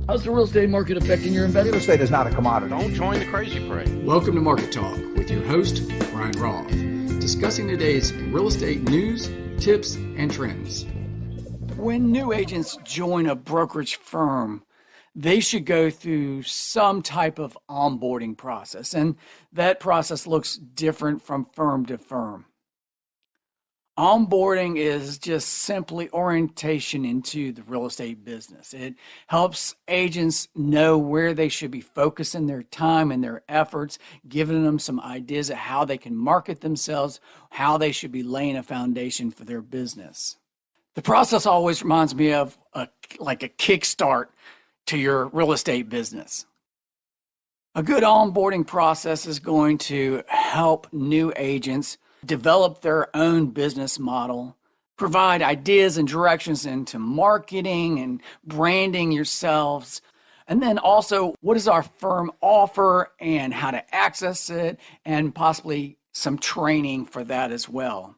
How's the real estate market affecting your investment? Real estate is not a commodity. Don't join the crazy parade. Welcome to Market Talk with your host, Bryon Roth, discussing today's real estate news, tips, and trends. When new agents join a brokerage firm, they should go through some type of onboarding process, and that process looks different from firm to firm. Onboarding is just simply orientation into the real estate business. It helps agents know where they should be focusing their time and their efforts, giving them some ideas of how they can market themselves, how they should be laying a foundation for their business. The process always reminds me of a kickstart to your real estate business. A good onboarding process is going to help new agents develop their own business model, provide ideas and directions into marketing and branding yourselves, and then also what does our firm offer and how to access it, and possibly some training for that as well.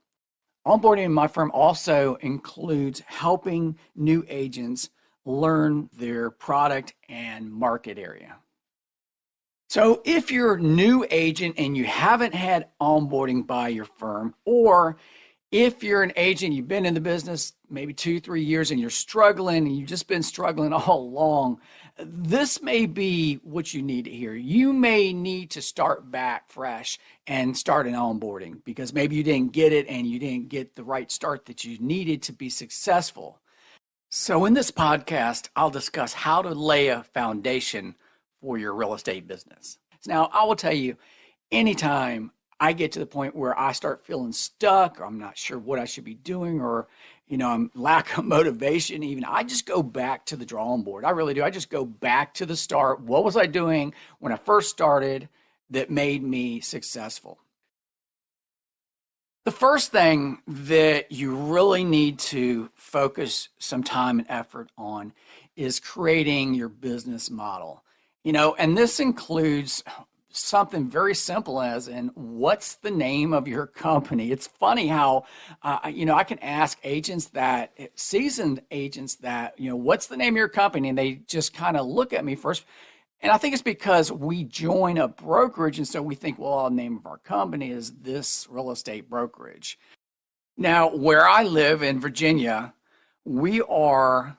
Onboarding in my firm also includes helping new agents learn their product and market area. So if you're a new agent and you haven't had onboarding by your firm, or if you're an agent, you've been in the business maybe 2-3 years and you're struggling and you've just been struggling all along, this may be what you need to hear. You may need to start back fresh and start an onboarding because maybe you didn't get it and you didn't get the right start that you needed to be successful. So in this podcast, I'll discuss how to lay a foundation for your real estate business. Now, I will tell you, anytime I get to the point where I start feeling stuck, or I'm not sure what I should be doing, or I'm lack of motivation even, I just go back to the drawing board. I really do. I just go back to the start. What was I doing when I first started that made me successful? The first thing that you really need to focus some time and effort on is creating your business model. And this includes something very simple as in what's the name of your company. It's funny how, I can ask seasoned agents that, what's the name of your company? And they just kind of look at me first. And I think it's because we join a brokerage. And so we think, well, the name of our company is this real estate brokerage. Now, where I live in Virginia, we are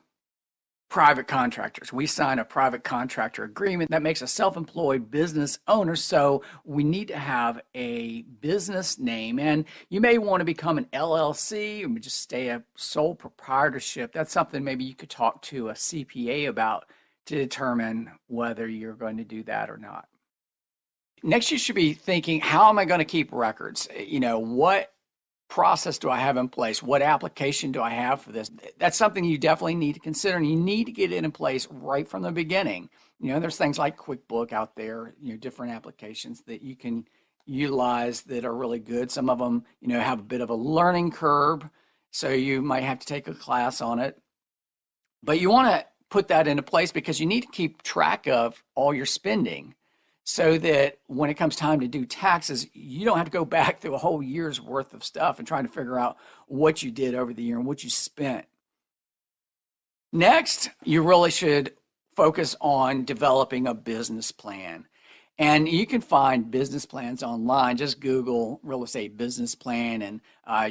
private contractors. We sign a private contractor agreement that makes a self-employed business owner. So we need to have a business name, and you may want to become an LLC or just stay a sole proprietorship. That's something maybe you could talk to a CPA about to determine whether you're going to do that or not. Next, you should be thinking, how am I going to keep records? What process do I have in place? What application do I have for this? That's something you definitely need to consider, and you need to get it in place right from the beginning. There's things like QuickBook out there, different applications that you can utilize that are really good. Some of them, have a bit of a learning curve, so you might have to take a class on it. But you want to put that into place because you need to keep track of all your spending, so that when it comes time to do taxes, you don't have to go back through a whole year's worth of stuff and trying to figure out what you did over the year and what you spent. Next, you really should focus on developing a business plan. And you can find business plans online. Just Google real estate business plan, and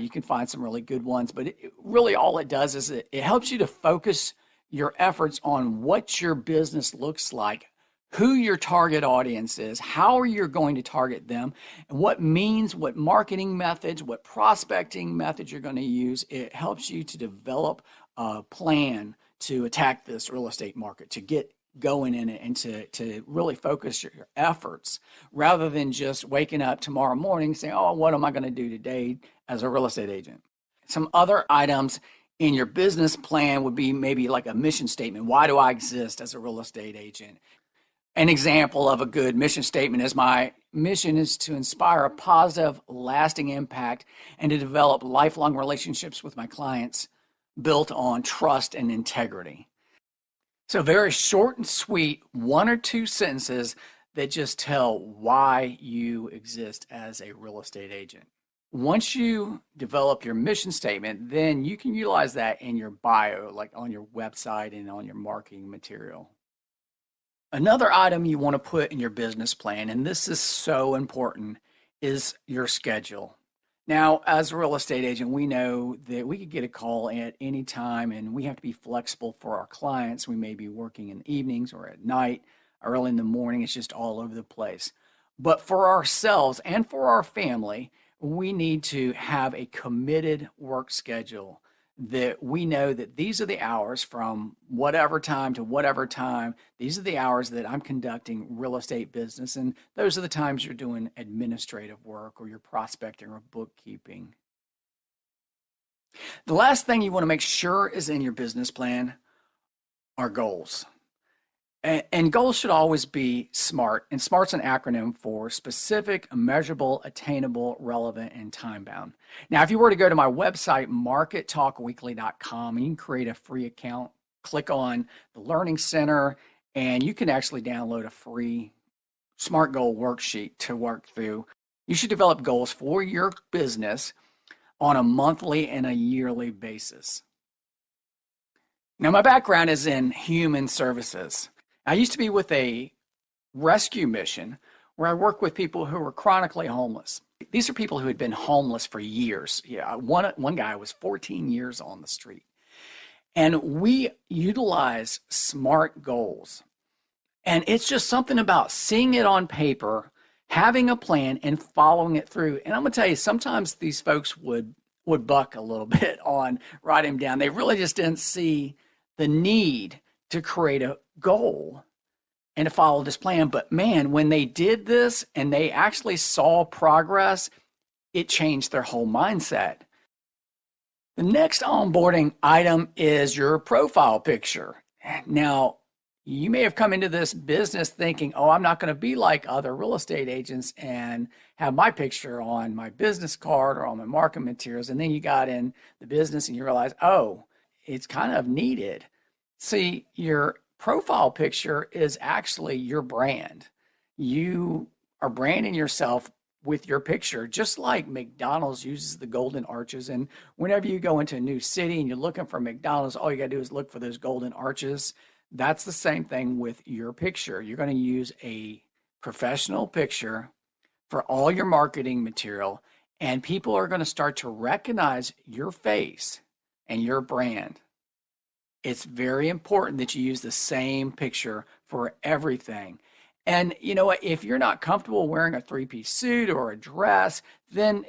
you can find some really good ones. But really all it does is it helps you to focus your efforts on what your business looks like, who your target audience is, how are you going to target them, and what marketing methods, what prospecting methods you're going to use. It helps you to develop a plan to attack this real estate market, to get going in it, and to really focus your efforts rather than just waking up tomorrow morning saying, oh, what am I going to do today as a real estate agent? Some other items in your business plan would be maybe like a mission statement. Why do I exist as a real estate agent? An example of a good mission statement is my mission is to inspire a positive, lasting impact and to develop lifelong relationships with my clients built on trust and integrity. So very short and sweet, 1 or 2 sentences that just tell why you exist as a real estate agent. Once you develop your mission statement, then you can utilize that in your bio, like on your website and on your marketing material. Another item you want to put in your business plan, and this is so important, is your schedule. Now, as a real estate agent, we know that we could get a call at any time and we have to be flexible for our clients. We may be working in the evenings or at night, early in the morning. It's just all over the place. But for ourselves and for our family, we need to have a committed work schedule that we know that these are the hours from whatever time to whatever time. These are the hours that I'm conducting real estate business. And those are the times you're doing administrative work or you're prospecting or bookkeeping. The last thing you want to make sure is in your business plan are goals. And goals should always be SMART. And SMART's an acronym for specific, measurable, attainable, relevant, and time bound. Now, if you were to go to my website, markettalkweekly.com, and you can create a free account, click on the Learning Center, and you can actually download a free SMART goal worksheet to work through. You should develop goals for your business on a monthly and a yearly basis. Now, my background is in human services. I used to be with a rescue mission where I worked with people who were chronically homeless. These are people who had been homeless for years. Yeah, one guy was 14 years on the street. And we utilize SMART goals. And it's just something about seeing it on paper, having a plan, and following it through. And I'm going to tell you, sometimes these folks would buck a little bit on writing them down. They really just didn't see the need to create a goal and to follow this plan. But man, when they did this and they actually saw progress, it changed their whole mindset. The next onboarding item is your profile picture. Now, you may have come into this business thinking, oh, I'm not going to be like other real estate agents and have my picture on my business card or on my marketing materials. And then you got in the business and you realize, oh, it's kind of needed. See, your profile picture is actually your brand. You are branding yourself with your picture, just like McDonald's uses the golden arches. And whenever you go into a new city and you're looking for McDonald's, all you got to do is look for those golden arches. That's the same thing with your picture. You're going to use a professional picture for all your marketing material, and people are going to start to recognize your face and your brand. It's very important that you use the same picture for everything. And you know what? If you're not comfortable wearing a three-piece suit or a dress, then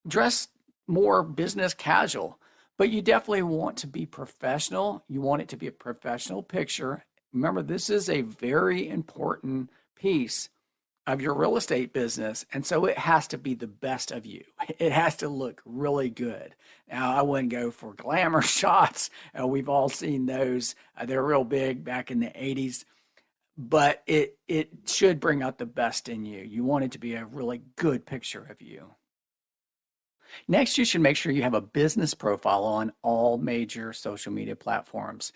dress more business casual. But you definitely want to be professional. You want it to be a professional picture. Remember, this is a very important piece of your real estate business. And so it has to be the best of you. It has to look really good. Now, I wouldn't go for glamour shots. We've all seen those. They're real big back in the 80s. But it should bring out the best in you. You want it to be a really good picture of you. Next, you should make sure you have a business profile on all major social media platforms.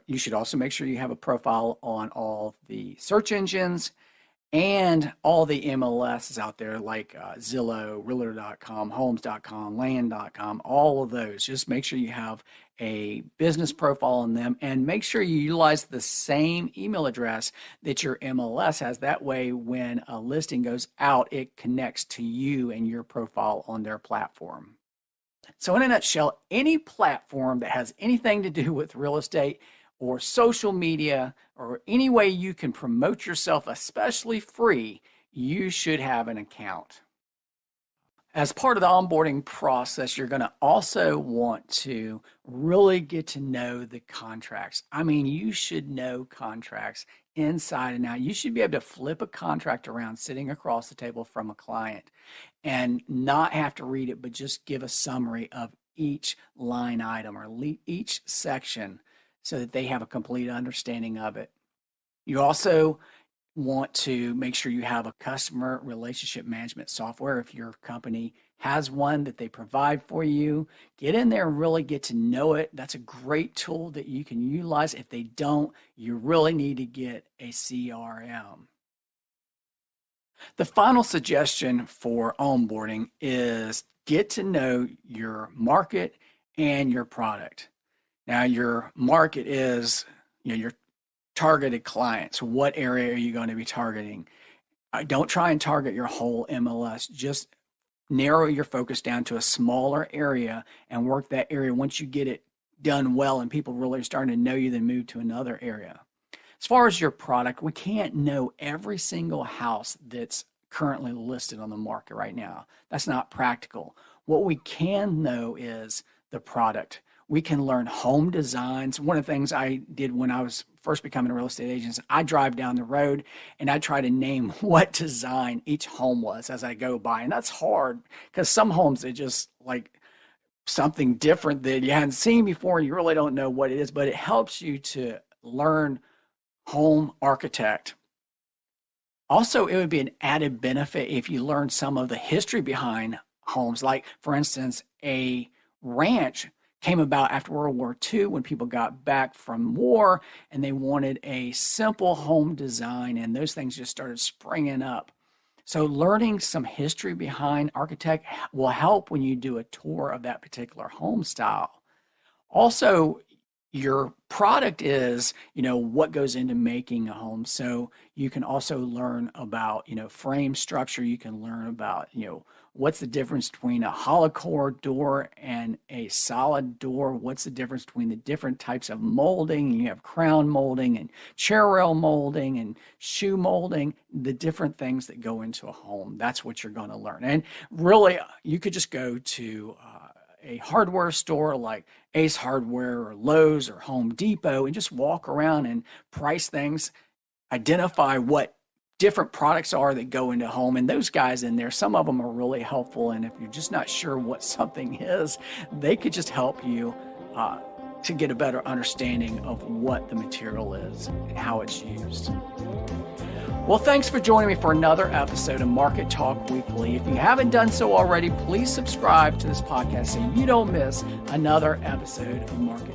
You should also make sure you have a profile on all the search engines and all the MLSs out there like Zillow, Realtor.com, Homes.com, Land.com, all of those. Just make sure you have a business profile on them and make sure you utilize the same email address that your MLS has. That way, when a listing goes out, it connects to you and your profile on their platform. So in a nutshell, any platform that has anything to do with real estate or social media or any way you can promote yourself, especially free, you should have an account. As part of the onboarding process, you're going to also want to really get to know the contracts. I mean, you should know contracts inside and out. You should be able to flip a contract around sitting across the table from a client and not have to read it, but just give a summary of each line item or each section so that they have a complete understanding of it. You also want to make sure you have a customer relationship management software. If your company has one that they provide for you, get in there and really get to know it. That's a great tool that you can utilize. If they don't, you really need to get a CRM. The final suggestion for onboarding is get to know your market and your product. Now, your market is your targeted clients. What area are you going to be targeting? Don't try and target your whole MLS. Just narrow your focus down to a smaller area and work that area. Once you get it done well and people really are starting to know you, then move to another area. As far as your product, we can't know every single house that's currently listed on the market right now. That's not practical. What we can know is the product. We can learn home designs. One of the things I did when I was first becoming a real estate agent is I drive down the road and I try to name what design each home was as I go by. And that's hard because some homes, it just like something different that you hadn't seen before and you really don't know what it is, but it helps you to learn home architect. Also, it would be an added benefit if you learn some of the history behind homes. Like, for instance, a ranch came about after World War II when people got back from war and they wanted a simple home design, and those things just started springing up. So learning some history behind architect will help when you do a tour of that particular home style. Also, your product is, what goes into making a home. So you can also learn about, frame structure. You can learn about, what's the difference between a hollow core door and a solid door? What's the difference between the different types of molding? You have crown molding and chair rail molding and shoe molding, the different things that go into a home. That's what you're going to learn. And really, you could just go to a hardware store like Ace Hardware or Lowe's or Home Depot and just walk around and price things, identify what different products are that go into home. And those guys in there, some of them are really helpful. And if you're just not sure what something is, they could just help you to get a better understanding of what the material is and how it's used. Well, thanks for joining me for another episode of Market Talk Weekly. If you haven't done so already, please subscribe to this podcast so you don't miss another episode of Market